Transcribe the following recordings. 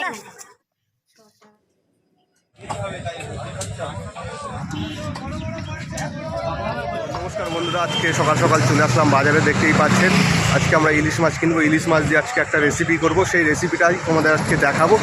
নমস্কার বন্ধুরা, আজকে সকাল সকাল চলে আসলাম বাজারে। দেখতেই পাচ্ছেন আজকে আমরা ইলিশ মাছ কিনবো। ইলিশ মাছ দিয়ে আজকে একটা রেসিপি করব, সেই রেসিপিটাই তোমাদের আজকে দেখাবো।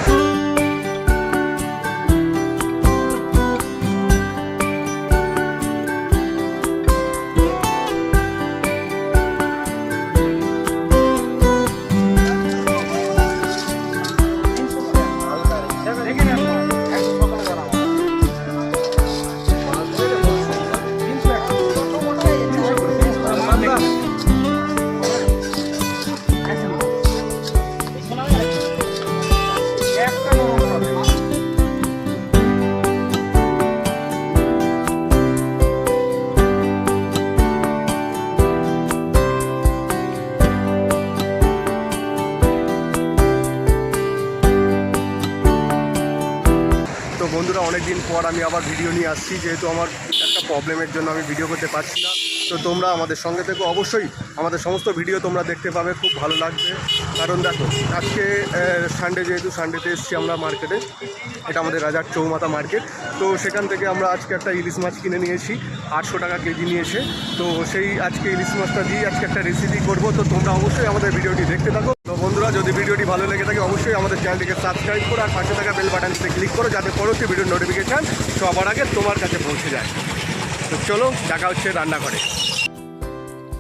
তো বন্ধুরা, অনেক দিন পর আমি আবার ভিডিও নিয়ে আসছি, যেহেতু আমার একটা প্রবলেমের জন্য আমি ভিডিও করতে পারছি না। তো তোমরা আমাদের সঙ্গে থেকে অবশ্যই আমাদের সমস্ত ভিডিও তোমরা দেখতে পাবে, খুব ভালো লাগবে। কারণ দেখো, আজকে সানডে, যেহেতু সানডেতে এসেছি আমরা মার্কেটে, এটা আমাদের রাজার চৌমাথা মার্কেট। তো সেখান থেকে আমরা আজকে একটা ইলিশ মাছ কিনে নিয়েছি, 800 টাকা কেজি নিয়েছে। তো সেই আজকে ইলিশ মাছটা দিয়ে আজকে একটা রেসিপি করব। তো তোমরা অবশ্যই আমাদের ভিডিওটি দেখতে থাকো। তো বন্ধুরা, যদি ভিডিওটি ভালো লেগে থাকে অবশ্যই আমাদের চ্যানেলটিকে সাবস্ক্রাইব করো আর পাশে থাকা বেল বাটনটিতে ক্লিক করো, যাতে পরবর্তী ভিডিওর নোটিফিকেশান সবার আগে তোমার কাছে পৌঁছে যায়। তো চলো, দেখা হচ্ছে রান্না করে।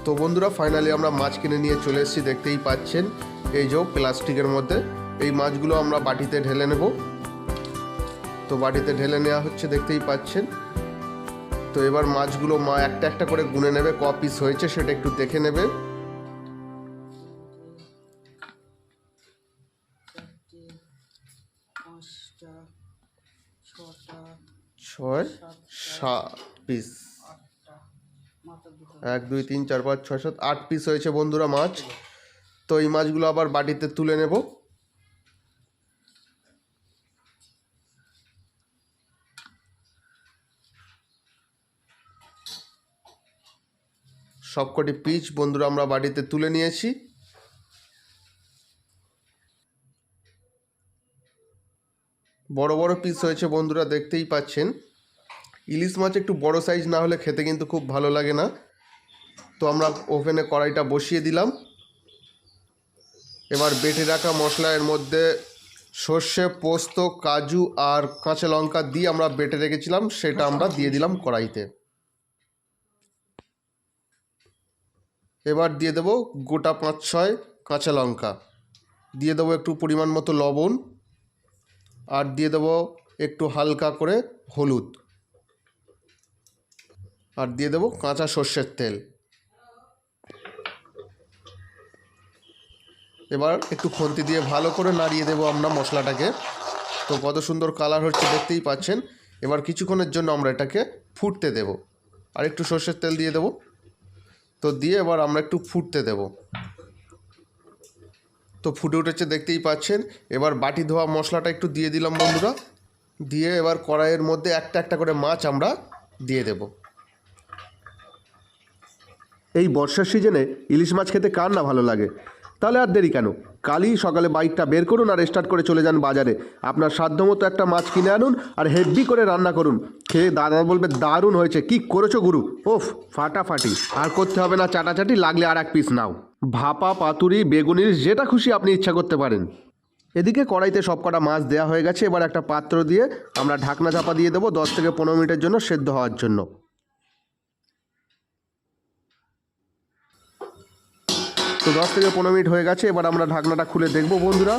তো বন্ধুরা, ফাইনালি আমরা মাছ কিনে নিয়ে চলে এসেছি। দেখতেই পাচ্ছেন এই যে প্লাস্টিকের মধ্যে এই মাছগুলো আমরা বাটিতে ঢেলে নেব। তো বাটিতে ঢেলে নেওয়া হচ্ছে, দেখতেই পাচ্ছেন। তো এবার মাছগুলো মা একটা একটা করে গুনে নেবে, ক পিস হয়েছে সেটা একটু দেখে নেবে। 6 7 পিস, 1 2 3 4 5 6 7 8 পিস হয়েছে বন্ধুরা মাছ। তো এই মাছগুলো আবার বাটিতে তুলে নেব। সবকটি পিস বন্ধুরা আমরা বাটিতে তুলে নিয়েছি। বড় বড় পিস হয়েছে বন্ধুরা, দেখতেই পাচ্ছেন। ইলিশ মাছ একটু বড় সাইজ না হলে খেতে কিন্তু খুব ভালো লাগে না। তো আমরা ওভেনে কড়াইটা বসিয়ে দিলাম। এবার বেটে রাখা মশলা, এর মধ্যে সর্ষে, পোস্ত, কাজু আর কাঁচা লঙ্কা দিয়ে আমরা বেটে রেখেছিলাম, সেটা আমরা দিয়ে দিলাম কড়াইতে। এবার দিয়ে দেবো গোটা 5-6 কাঁচা লঙ্কা, দিয়ে দেবো একটু পরিমাণ মতো লবণ, আর দিয়ে দেবো একটু হালকা করে হলুদ, আর দিয়ে দেবো কাঁচা সর্ষের তেল। এবার একটু খুন্তি দিয়ে ভালো করে নাড়িয়ে দেবো আমরা মশলাটাকে। তো কত সুন্দর কালার হচ্ছে, দেখতেই পাচ্ছেন। এবার কিছুক্ষণের জন্য আমরা এটাকে ফুটতে দেব, আর একটু সর্ষের তেল দিয়ে দেবো। তো দিয়ে এবার আমরা একটু ফুটতে দেব। তো ফুটে উঠেছে, দেখতেই পাচ্ছেন। এবার বাটি ধোয়া মশলাটা একটু দিয়ে দিলাম বন্ধুরা, দিয়ে এবার কড়াইয়ের মধ্যে একটা একটা করে মাছ আমরা দিয়ে দেব। এই বর্ষার সিজনে ইলিশ মাছ খেতে কার না ভালো লাগে? তাহলে আর দেরি কেন, কালই সকালে বাইকটা বের করুন আর স্টার্ট করে চলে যান বাজারে। আপনার সাধ্যমতো একটা মাছ কিনে আনুন আর হেভি করে রান্না করুন। খেয়ে দাদা বলবে দারুণ হয়েছে, কি করেছো গুরু, ওফ ফাটাফাটি। আর করতে হবে না চাটাচাটি, লাগলে আর 1 পিস নাও। ভাপা, পাতুরি, বেগুনির, যেটা খুশি আপনি ইচ্ছা করতে পারেন। এদিকে কড়াইতে সব কটা মাছ দেওয়া হয়ে গেছে। এবার একটা পাত্র দিয়ে আমরা ঢাকনা চাপা দিয়ে দেবো 10 থেকে 15 মিনিটের জন্য সেদ্ধ হওয়ার জন্য। তো 10 থেকে 15 মিনিট হয়ে গেছে। এবার আমরা ঢাকনাটা খুলে দেখব বন্ধুরা।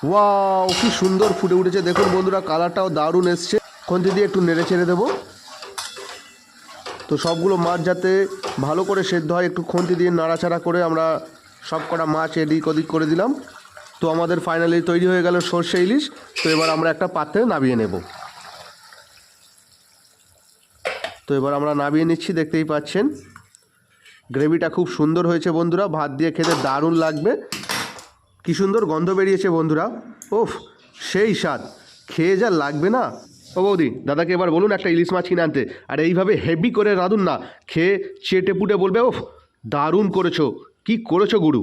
ওয়াও, কি সুন্দর ফুটে উঠেছে দেখুন বন্ধুরা, কালারটাও দারুণ এসছে। খুন্তি দিয়ে একটু নেড়ে চেড়ে দেবো। তো সবগুলো মাছ যাতে ভালো করে সেদ্ধ হয়, একটু খুন্তি দিয়ে নাড়াচাড়া করে আমরা সব কটা মাছ এদিক ওদিক করে দিলাম। তো আমাদের ফাইনালি তৈরি হয়ে গেল সর্ষে ইলিশ। তো এবার আমরা একটা পাত্রে নামিয়ে নেব। তো এবার আমরা নামিয়ে নিচ্ছি, দেখতেই পাচ্ছেন। গ্রেভিটা খুব সুন্দর হয়েছে বন্ধুরা, ভাত দিয়ে খেতে দারুণ লাগবে। কি সুন্দর গন্ধ বেরিয়েছে বন্ধুরা, ওফ সেই স্বাদ, খেয়ে যা লাগবে না। ও বৌদি, দাদাকে এবার বলুন একটা ইলিশ মাছ কিনে আনতে, আর এইভাবে হেভি করে রাঁধুন না, খেয়ে চেটে পুটে বলবে ওফ দারুণ করেছো, কি করেছো গুরু।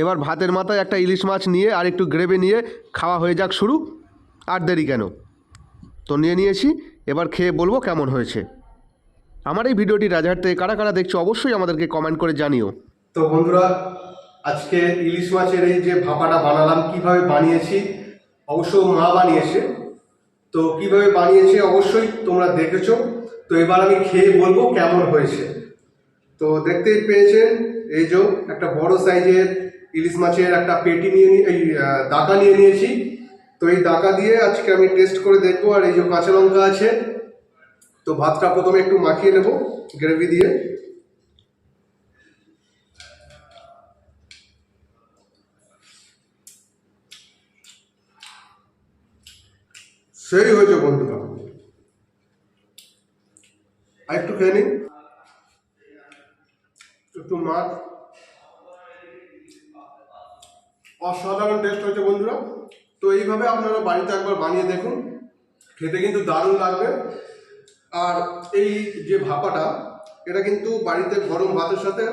এবার ভাতের মাথায় একটা ইলিশ মাছ নিয়ে আর একটু গ্রেভি নিয়ে খাওয়া হয়ে যাক শুরু। আর দেরি কেন, তো নিয়ে নিয়েছি, এবার খেয়ে বলবো কেমন হয়েছে। আমার এই ভিডিওটি রাজারহাট থেকে কারা কারা দেখছো অবশ্যই আমাদেরকে কমেন্ট করে জানিও। তো বন্ধুরা, আজকে ইলিশ মাছের এই যে ভাপাটা বানালাম, কিভাবে বানিয়েছি, অবশ্য মা বানিয়েছে, তো কিভাবে বানিয়েছে অবশ্যই তোমরা দেখেছো। তো এবার আমি খেয়ে বলবো কেমন হয়েছে। তো দেখতেই পেয়েছেন, এই যে একটা বড় সাইজের ইলিশ মাছের একটা পেটি নিয়ে এই দাকা নিয়ে নিয়েছি। তো এই দাকা দিয়ে আজকে আমি টেস্ট করে দেখবো। আর এই যে কাঁচা লঙ্কা আছে, তো ভাতটা প্রথমে একটু মাখিয়ে নেব গ্রেভি দিয়ে। সেই হয়েছে বন্ধুরা, আর একটু খেয়ে নিন, একটু মাছ, অসাধারণ টেস্ট হয়েছে বন্ধুরা। তো এইভাবে আপনারা বাড়িতে একবার বানিয়ে দেখুন, খেতে কিন্তু দারুণ লাগবে। আর এই যে ভাপাটা, এটা কিন্তু বাড়িতে গরম ভাতের সাথে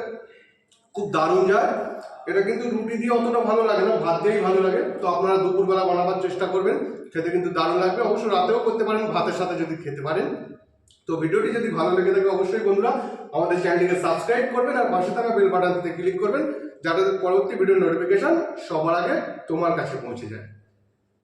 খুব দারুণ যায়। এটা কিন্তু রুটি দিয়ে অতটা ভালো লাগে না, ভাত দিয়েই ভালো লাগে। তো আপনারা দুপুরবেলা বানাবার চেষ্টা করবেন, খেতে কিন্তু দারুণ লাগবে। অবশ্য রাতেও করতে পারেন ভাতের সাথে যদি খেতে পারেন। তো ভিডিওটি যদি ভালো লেগে থাকে অবশ্যই বন্ধুরা আমাদের চ্যানেলটিকে সাবস্ক্রাইব করবেন আর পাশে থাকা বেল বাটনটিতে ক্লিক করবেন, যাতে পরবর্তী ভিডিওর নোটিফিকেশন সবার আগে তোমার কাছে পৌঁছে যায়।